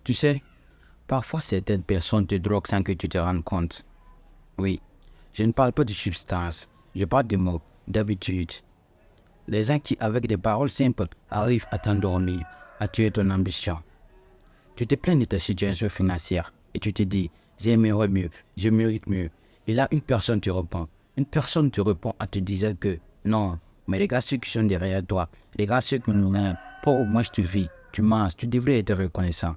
Tu sais, parfois certaines personnes te droguent sans que tu te rendes compte. Oui, je ne parle pas de substances, je parle de mots, d'habitude. Les gens qui, avec des paroles simples, arrivent à t'endormir, à tuer ton ambition. Tu te plains de ta situation financière et tu te dis, j'aimerais mieux, je mérite mieux. Et là, une personne te répond. Une personne te répond en te disant que non, mais regarde ceux qui sont derrière toi, regarde ceux qui nous aiment. Pour au moins tu vis, tu manges, tu devrais être reconnaissant.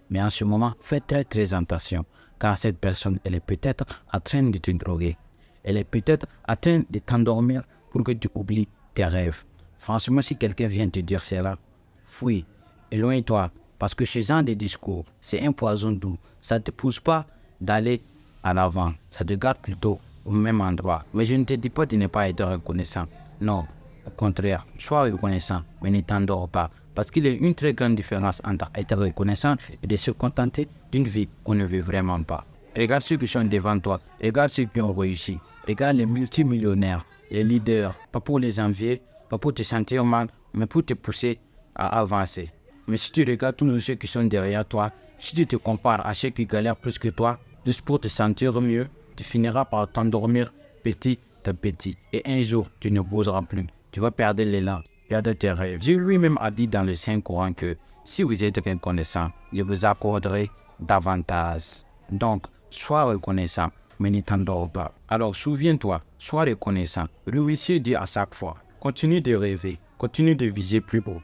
Mais en ce moment, fais très très attention, car cette personne, elle est peut-être en train de te droguer. Elle est peut-être en train de t'endormir pour que tu oublies tes rêves. Franchement, si quelqu'un vient te dire cela, fuis, éloigne-toi, parce que ce genre de discours, c'est un poison doux. Ça ne te pousse pas d'aller à l'avant, ça te garde plutôt au même endroit. Mais je ne te dis pas de ne pas être reconnaissant. Non, au contraire, sois reconnaissant, mais ne t'endors pas. Parce qu'il y a une très grande différence entre être reconnaissant et de se contenter d'une vie qu'on ne veut vraiment pas. Regarde ceux qui sont devant toi, regarde ceux qui ont réussi, regarde les multimillionnaires, les leaders, pas pour les envier, pas pour te sentir mal, mais pour te pousser à avancer. Mais si tu regardes tous ceux qui sont derrière toi, si tu te compares à ceux qui galèrent plus que toi, juste pour te sentir mieux, tu finiras par t'endormir petit à petit. Et un jour, tu ne bougeras plus. Tu vas perdre l'élan, perdre tes rêves. Dieu lui-même a dit dans le Saint-Coran que si vous êtes reconnaissant, je vous accorderai davantage. Donc, sois reconnaissant, mais ne t'endors pas. Alors, souviens-toi, sois reconnaissant. Remercie Dieu à chaque fois. Continue de rêver, continue de viser plus haut.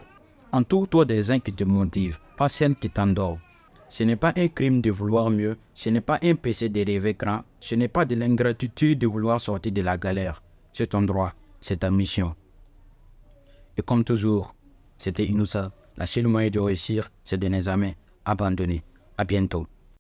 Entoure-toi des gens qui te motivent, pas celles qui t'endorment. Ce n'est pas un crime de vouloir mieux, ce n'est pas un péché de rêver grand, ce n'est pas de l'ingratitude de vouloir sortir de la galère. C'est ton droit, c'est ta mission. Et comme toujours, c'était Inoussa. La seule moyen de réussir, c'est de ne jamais abandonner. À bientôt.